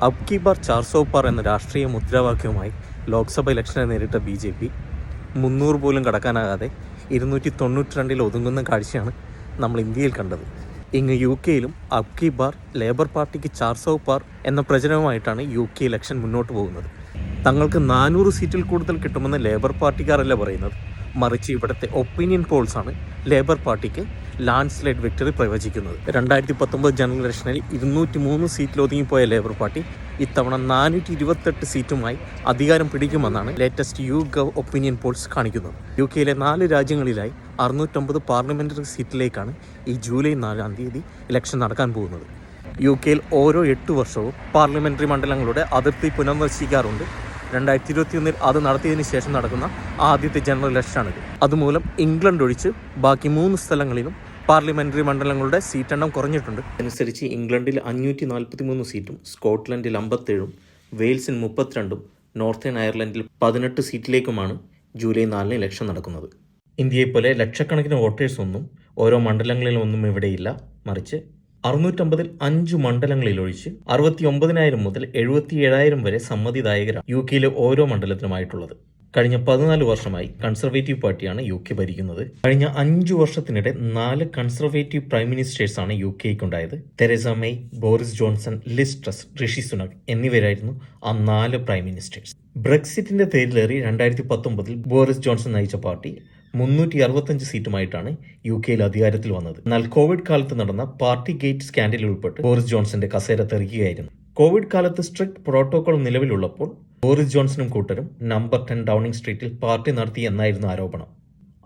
അബ് കി bar 400 പാർ എന്ന രാഷ്ട്രീയ മുദ്രാവാക്യവുമായി ലോക്സഭ ഇലക്ഷനെ നേരിട്ട BJP 300 പോലും കടക്കാനാകാതെ 292 ഒതുങ്ങുന്ന കാഴ്ചയാണ് നമ്മൾ ഇന്ത്യയിൽ കണ്ടത്. ഇങ്ങ് UK-യിലും അബ് കി ബാർ ലേബർ പാർട്ടിക്ക് 400 പാർ എന്ന പ്രചരണവുമായിട്ടാണ് UK ഇലക്ഷൻ മുന്നോട്ട് പോകുന്നത്. തങ്ങൾക്ക് 400 സീറ്റിൽ കൂടുതൽ കിട്ടുമെന്ന് ലേബർ പാർട്ടിക്കാരല്ല പറയുന്നത്, മറിച്ച് ഇവിടുത്തെ ഒപ്പീനിയൻ പോൾസാണ് ലേബർ പാർട്ടിക്ക് ലാൻഡ് സ്ലൈഡ് വിക്ടറി പ്രവചിക്കുന്നത്. 2019 ജനറൽ ഇലക്ഷനിൽ 203 സീറ്റിൽ ഒതുങ്ങിപ്പോയ ലേബർ പാർട്ടി ഇത്തവണ 428 സീറ്റുമായി അധികാരം പിടിക്കുമെന്നാണ് ലേറ്റസ്റ്റ് YouGov ഒപ്പീനിയൻ പോൾസ് കാണിക്കുന്നത്. UK-യിലെ 4 രാജ്യങ്ങളിലായി 650 പാർലമെന്ററി സീറ്റിലേക്കാണ് ഈ ജൂലൈ 4-ാം തീയതി ഇലക്ഷൻ നടക്കാൻ പോകുന്നത്. UK-യിൽ ഓരോ 8 വർഷവും പാർലമെന്ററി മണ്ഡലങ്ങളുടെ അതിർത്തി പുനർനിശ്ചയിക്കാറുണ്ട്. 2021 അത് നടത്തിയതിനു ശേഷം നടക്കുന്ന ആദ്യത്തെ ജനറൽ ഇലക്ഷനാണിത്. അതുമൂലം ഇംഗ്ലണ്ട് ഒഴിച്ച് ബാക്കി 3 സ്ഥലങ്ങളിലും പാർലമെന്ററി മണ്ഡലങ്ങളുടെ സീറ്റെണ്ണം കുറഞ്ഞിട്ടുണ്ട്. അനുസരിച്ച് ഇംഗ്ലണ്ടിൽ 543 സീറ്റും, സ്കോട്ട്ലൻഡിൽ 57ഉം, വെയിൽസിൽ 32ഉം, നോർത്തേൺ അയർലൻഡിൽ 18 സീറ്റിലേക്കുമാണ് ജൂലൈ 4-ന് ഇലക്ഷൻ നടക്കുന്നത്. ഇന്ത്യയെപ്പോലെ ലക്ഷക്കണക്കിന് വോട്ടേഴ്സൊന്നും ഓരോ മണ്ഡലങ്ങളിലൊന്നും ഇവിടെയില്ല, മറിച്ച് 650-ൽ 5 മണ്ഡലങ്ങളിലൊഴിച്ച് 69,000 മുതൽ 77,000 വരെ സമ്മതിദായകരാണ് UK-യിലെ ഓരോ മണ്ഡലത്തിനുമായിട്ടുള്ളത്. കഴിഞ്ഞ 14 വർഷമായി കൺസർവേറ്റീവ് പാർട്ടിയാണ് UK ഭരിക്കുന്നത്. കഴിഞ്ഞ 5 വർഷത്തിനിടെ 4 കൺസർവേറ്റീവ് പ്രൈം മിനിസ്റ്റേഴ്സാണ് UK-ക്കുണ്ടായത്. Theresa May, Boris Johnson, Liz Truss, Rishi Sunak എന്നിവരായിരുന്നു ആ 4 പ്രൈം മിനിസ്റ്റേഴ്സ്. ബ്രെക്സിറ്റിന്റെ തേരിലേറി 2019-ൽ ബോറിസ് ജോൺസൺ നയിച്ച പാർട്ടി 365 സീറ്റുമായിട്ടാണ് UK-യിൽ അധികാരത്തിൽ വന്നത്. എന്നാൽ കോവിഡ് കാലത്ത് നടന്ന പാർട്ടി ഗേറ്റ് സ്കാൻഡലിൽ ഉൾപ്പെട്ട് ബോറിസ് ജോൺസന്റെ കസേര തെറിക്കുകയായിരുന്നു. കോവിഡ് കാലത്ത് സ്ട്രിക്റ്റ് പ്രോട്ടോകോൾ നിലവിലുള്ളപ്പോൾ ബോറിസ് ജോൺസണും കൂട്ടരും നമ്പർ 10 ഡൗണിംഗ് സ്ട്രീറ്റിൽ പാർട്ടി നടത്തി എന്നായിരുന്നു ആരോപണം.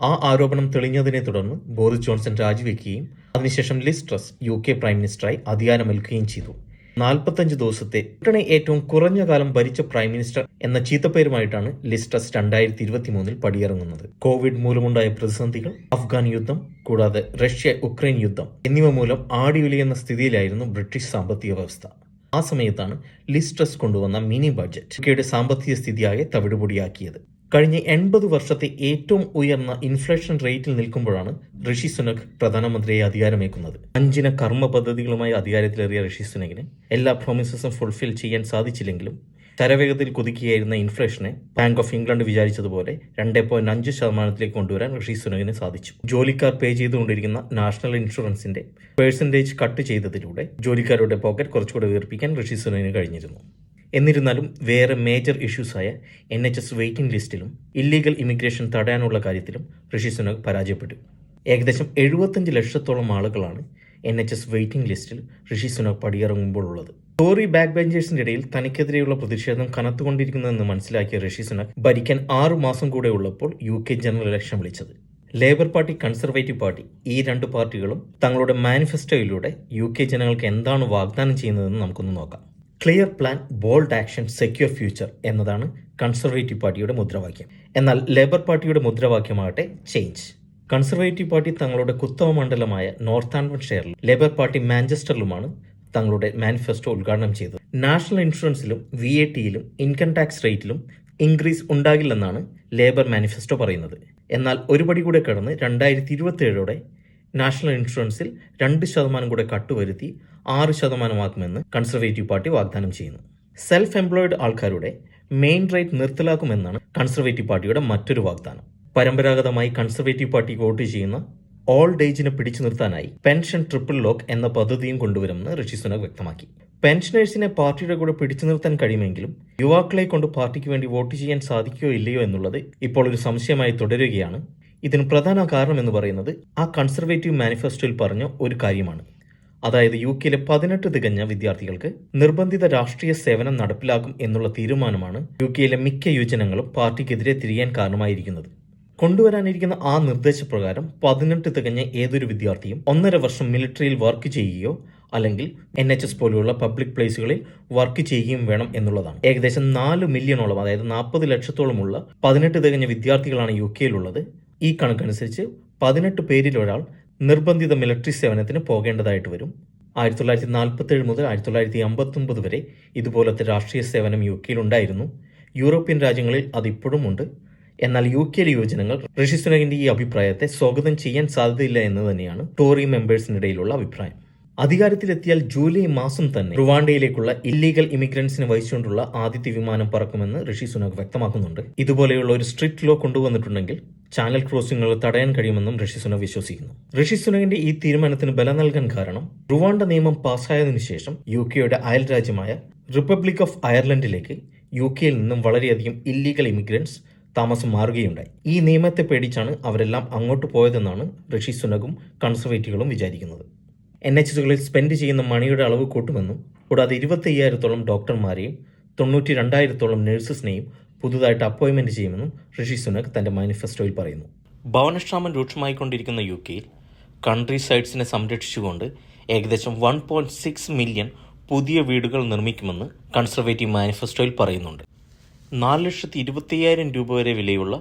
ആ ആരോപണം തെളിഞ്ഞതിനെ തുടർന്ന് ബോറിസ് ജോൺസൺ രാജിവെക്കുകയും അതിനുശേഷം ലിസ് ട്രസ് UK പ്രൈം മിനിസ്റ്ററായി അധികാരമേൽക്കുകയും ചെയ്തു. 45 ദിവസത്തെ ബ്രിട്ടനെ ഏറ്റവും കുറഞ്ഞ കാലം ഭരിച്ച പ്രൈം മിനിസ്റ്റർ എന്ന ചീത്തപ്പേരുമായിട്ടാണ് ലിസ് ട്രസ് 2023-ൽ പടിയിറങ്ങുന്നത്. കോവിഡ് മൂലമുണ്ടായ പ്രതിസന്ധികൾ, അഫ്ഗാൻ യുദ്ധം, കൂടാതെ റഷ്യ-ഉക്രൈൻ യുദ്ധം എന്നിവ മൂലം ആടിയുലയുന്ന സ്ഥിതിയിലായിരുന്നു ബ്രിട്ടീഷ് സാമ്പത്തിക വ്യവസ്ഥ. ആ സമയത്താണ് ലിസ് ട്രസ് കൊണ്ടുവന്ന മിനി ബഡ്ജറ്റ് UKയുടെ സാമ്പത്തിക സ്ഥിതിയാകെ തവിടുപൊടിയാക്കിയത്. കഴിഞ്ഞ 80 വർഷത്തെ ഏറ്റവും ഉയർന്ന ഇൻഫ്ലേഷൻ റേറ്റിൽ നിൽക്കുമ്പോഴാണ് ഋഷി സുനക് പ്രധാനമന്ത്രിയായി അധികാരമേക്കുന്നത്. 5 കർമ്മ പദ്ധതികളുമായി അധികാരത്തിലേറിയ ഋഷി സുനകിന് എല്ലാ പ്രോമിസസും ഫുൾഫിൽ ചെയ്യാൻ സാധിച്ചില്ലെങ്കിലും ശരവേഗത്തിൽ കുതിക്കുകയായിരുന്ന ഇൻഫ്ലേഷനെ ബാങ്ക് ഓഫ് ഇംഗ്ലണ്ട് വിചാരിച്ചതുപോലെ 2.5% കൊണ്ടുവരാൻ ഋഷി സുനകിന് സാധിച്ചു. ജോലിക്കാർ പേ ചെയ്തുകൊണ്ടിരിക്കുന്ന നാഷണൽ ഇൻഷുറൻസിന്റെ പെർസെന്റേജ് കട്ട് ചെയ്തതിലൂടെ ജോലിക്കാരുടെ പോക്കറ്റ് കുറച്ചുകൂടെ വീർപ്പിക്കാൻ ഋഷി സുനകിന് കഴിഞ്ഞിരുന്നു. എന്നിരുന്നാലും വേറെ മേജർ ഇഷ്യൂസായ NHS വെയിറ്റിംഗ് ലിസ്റ്റിലും ഇല്ലീഗൽ ഇമിഗ്രേഷൻ തടയാനുള്ള കാര്യത്തിലും ഋഷി സുനക് പരാജയപ്പെട്ടു. ഏകദേശം 75 ലക്ഷത്തോളം ആളുകളാണ് NHS വെയിറ്റിംഗ് ലിസ്റ്റിൽ ഋഷി സുനക് പടിയിറങ്ങുമ്പോൾ ഉള്ളത്. ടോറി ബാക്ക് ബെഞ്ചേഴ്സിന്റെ ഇടയിൽ തനിക്കെതിരെയുള്ള പ്രതിഷേധം കനത്തുകൊണ്ടിരിക്കുന്നതെന്ന് മനസ്സിലാക്കിയ ഋഷി സുനക് ഭരിക്കാൻ 6 മാസം കൂടെ ഉള്ളപ്പോൾ UK ജനറൽ ഇലക്ഷൻ വിളിച്ചത്. ലേബർ പാർട്ടി, കൺസർവേറ്റീവ് പാർട്ടി, ഈ 2 പാർട്ടികളും തങ്ങളുടെ മാനിഫെസ്റ്റോയിലൂടെ UK ജനങ്ങൾക്ക് എന്താണ് വാഗ്ദാനം ചെയ്യുന്നതെന്ന് നമുക്കൊന്ന് നോക്കാം. Clear plan, bold action, secure future എന്നതാണ് കൺസർവേറ്റീവ് പാർട്ടിയുടെ മുദ്രാവാക്യം. എന്നാൽ ലേബർ പാർട്ടിയുടെ മുദ്രാവാക്യമാകട്ടെ ചേഞ്ച്. കൺസർവേറ്റീവ് പാർട്ടി തങ്ങളുടെ കുത്തവ മണ്ഡലമായ നോർത്താംപ്ടൺഷെയറിലും ലേബർ പാർട്ടി മാഞ്ചസ്റ്ററിലുമാണ് തങ്ങളുടെ മാനിഫെസ്റ്റോ ഉദ്ഘാടനം ചെയ്തത്. നാഷണൽ ഇൻഷുറൻസിലും VAT-യിലും ഇൻകം ടാക്സ് റേറ്റിലും ഇൻക്രീസ് ഉണ്ടാകില്ലെന്നാണ് ലേബർ മാനിഫെസ്റ്റോ പറയുന്നത്. എന്നാൽ ഒരുപടി കൂടെ കടന്ന് 2027-ഓടെ നാഷണൽ ഇൻഷുറൻസിൽ 2% കൂടെ കട്ടുവരുത്തി 6%ആക്കുമെന്ന് കൺസർവേറ്റീവ് പാർട്ടി വാഗ്ദാനം ചെയ്യുന്നു. സെൽഫ് എംപ്ലോയിഡ് ആൾക്കാരുടെ മെയിൻ റേറ്റ് നിർത്തലാക്കുമെന്നാണ് കൺസർവേറ്റീവ് പാർട്ടിയുടെ മറ്റൊരു വാഗ്ദാനം. പരമ്പരാഗതമായി കൺസർവേറ്റീവ് പാർട്ടിക്ക് വോട്ട് ചെയ്യുന്ന ഓൾഡ് ഏജിനെ പിടിച്ചു നിർത്താനായി പെൻഷൻ ട്രിപ്പിൾ ലോക്ക് എന്ന പദ്ധതിയും കൊണ്ടുവരുമെന്ന് ഋഷി സുനക് വ്യക്തമാക്കി. പെൻഷനേഴ്സിനെ പാർട്ടിയുടെ കൂടെ പിടിച്ചു നിർത്താൻ കഴിയുമെങ്കിലും യുവാക്കളെ കൊണ്ട് പാർട്ടിക്ക് വേണ്ടി വോട്ട് ചെയ്യാൻ സാധിക്കുകയോ ഇല്ലയോ എന്നുള്ളത് ഇപ്പോൾ ഒരു സംശയമായി തുടരുകയാണ്. ഇതിന് പ്രധാന കാരണം എന്ന് പറയുന്നത് ആ കൺസർവേറ്റീവ് മാനിഫെസ്റ്റോയിൽ പറഞ്ഞ ഒരു കാര്യമാണ്. അതായത് UK-യിലെ 18 തികഞ്ഞ വിദ്യാർത്ഥികൾക്ക് നിർബന്ധിത രാഷ്ട്രീയ സേവനം നടപ്പിലാക്കും എന്നുള്ള തീരുമാനമാണ് UK-യിലെ മിക്ക യുവജനങ്ങളും പാർട്ടിക്കെതിരെ തിരിയാൻ കാരണമായിരിക്കുന്നത്. കൊണ്ടുവരാനിരിക്കുന്ന ആ നിർദ്ദേശപ്രകാരം 18 തികഞ്ഞ ഏതൊരു വിദ്യാർത്ഥിയും 1.5 വർഷം മിലിറ്ററിയിൽ വർക്ക് ചെയ്യുകയോ അല്ലെങ്കിൽ NHS പോലെയുള്ള പബ്ലിക് പ്ലേസുകളിൽ വർക്ക് ചെയ്യുകയും വേണം എന്നുള്ളതാണ്. ഏകദേശം 4 മില്യണോളം, അതായത് 40 ലക്ഷത്തോളമുള്ള 18 തികഞ്ഞ വിദ്യാർത്ഥികളാണ് UK-യിലുള്ളത്. ഈ കണക്കനുസരിച്ച് 18 പേരിൽ ഒരാൾ നിർബന്ധിത മിലിറ്ററി സേവനത്തിന് പോകേണ്ടതായിട്ട് വരും. 1947 മുതൽ 1959 വരെ ഇതുപോലത്തെ രാഷ്ട്രീയ സേവനം UK-യിൽ ഉണ്ടായിരുന്നു. യൂറോപ്യൻ രാജ്യങ്ങളിൽ അതിപ്പോഴും ഉണ്ട്. എന്നാൽ UK-യിലെ യുവജനങ്ങൾ ഋഷി സുനകിന്റെ ഈ അഭിപ്രായത്തെ സ്വാഗതം ചെയ്യാൻ സാധ്യതയില്ല എന്ന് തന്നെയാണ് ടോറി മെമ്പേഴ്സിനിടയിലുള്ള അഭിപ്രായം. അധികാരത്തിലെത്തിയാൽ ജൂലൈ മാസം തന്നെ റുവാണ്ടയിലേക്കുള്ള ഇല്ലീഗൽ ഇമിഗ്രൻസിനെ വഹിച്ചുകൊണ്ടുള്ള ആദ്യത്തെ വിമാനം പറക്കുമെന്ന് ഋഷി സുനക് വ്യക്തമാക്കുന്നുണ്ട്. ഇതുപോലെയുള്ള ഒരു സ്ട്രിക്റ്റ് ലോ കൊണ്ടുവന്നിട്ടുണ്ടെങ്കിൽ ചാനൽ ക്രോസിംഗുകൾ തടയാൻ കഴിയുമെന്നും ഋഷി സുനക് വിശ്വസിക്കുന്നു. ഋഷി സുനകിന്റെ ഈ തീരുമാനത്തിന് ബലം നൽകാൻ കാരണം റുവാണ്ട നിയമം പാസ്സായതിനു ശേഷം യുടെ അയൽ രാജ്യമായ റിപ്പബ്ലിക് ഓഫ് അയർലൻഡിലേക്ക് യിൽ നിന്നും വളരെയധികം ഇല്ലീഗൽ ഇമിഗ്രൻസ് താമസം മാറുകയുണ്ടായി. ഈ നിയമത്തെ പേടിച്ചാണ് അവരെല്ലാം അങ്ങോട്ട് പോയതെന്നാണ് ഋഷി സുനകും കൺസർവേറ്റീവുകളും വിചാരിക്കുന്നത്. NHSകളിൽ സ്പെൻഡ് ചെയ്യുന്ന മണിയുടെ അളവ് കൂട്ടുമെന്നും കൂടാതെ 25,000-ഓളം ഡോക്ടർമാരെയും 92,000-ഓളം നഴ്സസിനെയും പുതുതായിട്ട് അപ്പോയിൻമെന്റ് ചെയ്യുമെന്നും ഋഷി സുനക് തന്റെ മാനിഫെസ്റ്റോയിൽ പറയുന്നു. ഭവനക്ഷാമം രൂക്ഷമായിക്കൊണ്ടിരിക്കുന്ന യിൽ കൺട്രി സൈഡ്സിനെ സംരക്ഷിച്ചുകൊണ്ട് ഏകദേശം 1.6 മില്യൺ പുതിയ വീടുകൾ നിർമ്മിക്കുമെന്ന് കൺസർവേറ്റീവ് മാനിഫെസ്റ്റോയിൽ പറയുന്നുണ്ട്. 4,25,000 രൂപ വരെ വിലയുള്ള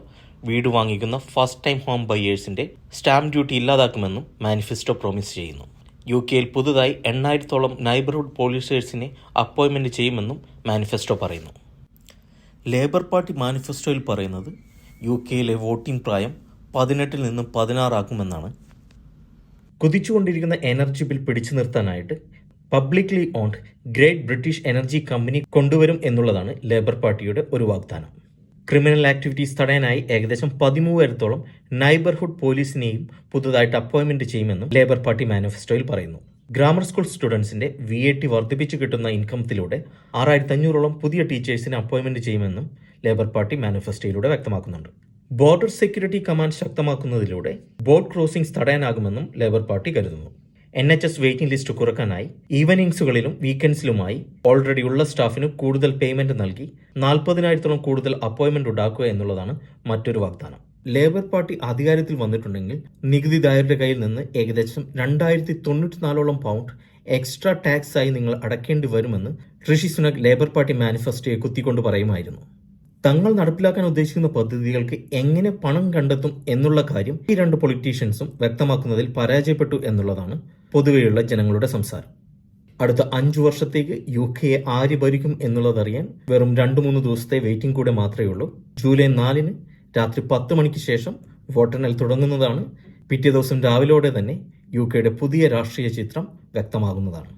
വീട് വാങ്ങിക്കുന്ന ഫസ്റ്റ് ടൈം ഹോം ബയേഴ്സിന്റെ സ്റ്റാമ്പ് ഡ്യൂട്ടി ഇല്ലാതാക്കുമെന്നും മാനിഫെസ്റ്റോ പ്രോമിസ് ചെയ്യുന്നു. യിൽ പുതുതായി 8,000-ഓളം നൈബർഹുഡ് പോലീസേഴ്സിനെ അപ്പോയിൻമെന്റ് ചെയ്യുമെന്നും മാനിഫെസ്റ്റോ പറയുന്നു. ലേബർ പാർട്ടി മാനിഫെസ്റ്റോയിൽ പറയുന്നത് യിലെ വോട്ടിംഗ് പ്രായം 18-ൽ നിന്നും 16 ആക്കുമെന്നാണ്. കുതിച്ചുകൊണ്ടിരിക്കുന്ന എനർജി ബിൽ പിടിച്ചു നിർത്താനായിട്ട് publicly owned Great British Energy company കൊണ്ടുവരും എന്നുള്ളതാണ് ലേബർ പാർട്ടിയുടെ ഒരു വാഗ്ദാനം. ക്രിമിനൽ ആക്ടിവിറ്റീസ് തടയാനായി ഏകദേശം 13,000-ഓളം നൈബർഹുഡ് പോലീസിനെയും പുതുതായിട്ട് അപ്പോയിൻമെന്റ് ചെയ്യുമെന്നും ലേബർ പാർട്ടി മാനിഫെസ്റ്റോയിൽ പറയുന്നു. ഗ്രാമർ സ്കൂൾ സ്റ്റുഡൻസിന്റെ VAT വർദ്ധിപ്പിച്ചു കിട്ടുന്ന ഇൻകത്തിലൂടെ 6,500-ഓളം പുതിയ ടീച്ചേഴ്സിനെ അപ്പോയിൻമെന്റ് ചെയ്യുമെന്നും ലേബർ പാർട്ടി മാനിഫെസ്റ്റോയിലൂടെ വ്യക്തമാക്കുന്നുണ്ട്. ബോർഡർ സെക്യൂരിറ്റി കമാൻഡ് ശക്തമാക്കുന്നതിലൂടെ ബോട്ട് ക്രോസിംഗ്സ് തടയാനാകുമെന്നും ലേബർ പാർട്ടി കരുതുന്നു. NHS വെയിറ്റിംഗ് ലിസ്റ്റ് കുറക്കാനായി ഈവനിങ്സുകളിലും വീക്കെൻഡ്സിലുമായി ഓൾറെഡി ഉള്ള സ്റ്റാഫിന് കൂടുതൽ പേയ്മെന്റ് നൽകി 40,000-ഓളം കൂടുതൽ അപ്പോയിൻമെന്റ് ഉണ്ടാക്കുക എന്നുള്ളതാണ് മറ്റൊരു വാഗ്ദാനം. ലേബർ പാർട്ടി അധികാരത്തിൽ വന്നിട്ടുണ്ടെങ്കിൽ നികുതിദായകരുടെ കയ്യിൽ നിന്ന് ഏകദേശം 2,094-ഓളം പൗണ്ട് എക്സ്ട്രാ ടാക്സ് ആയി നിങ്ങൾ അടയ്ക്കേണ്ടി വരുമെന്ന് ഋഷി സുനക് ലേബർ പാർട്ടി മാനിഫെസ്റ്റോയെ കുത്തിക്കൊണ്ട് പറയുമായിരുന്നു. തങ്ങൾ നടപ്പിലാക്കാൻ ഉദ്ദേശിക്കുന്ന പദ്ധതികൾക്ക് എങ്ങനെ പണം കണ്ടെത്തും എന്നുള്ള കാര്യം ഈ രണ്ട് പൊളിറ്റീഷ്യൻസും വ്യക്തമാക്കുന്നതിൽ പരാജയപ്പെട്ടു എന്നുള്ളതാണ് പൊതുവെയുള്ള ജനങ്ങളുടെ സംസാരം. അടുത്ത 5 വർഷത്തേക്ക് യെ ആര് ഭരിക്കും എന്നുള്ളതറിയാൻ വെറും 2-3 ദിവസത്തെ വെയിറ്റിംഗ് കൂടെ മാത്രമേ ഉള്ളൂ. ജൂലൈ 4-ന് രാത്രി 10 മണിക്ക് ശേഷം വോട്ടെണ്ണൽ തുടങ്ങുന്നതാണ്. പിറ്റേ ദിവസം രാവിലോടെ തന്നെ യുടെ പുതിയ രാഷ്ട്രീയ ചിത്രം വ്യക്തമാകുന്നതാണ്.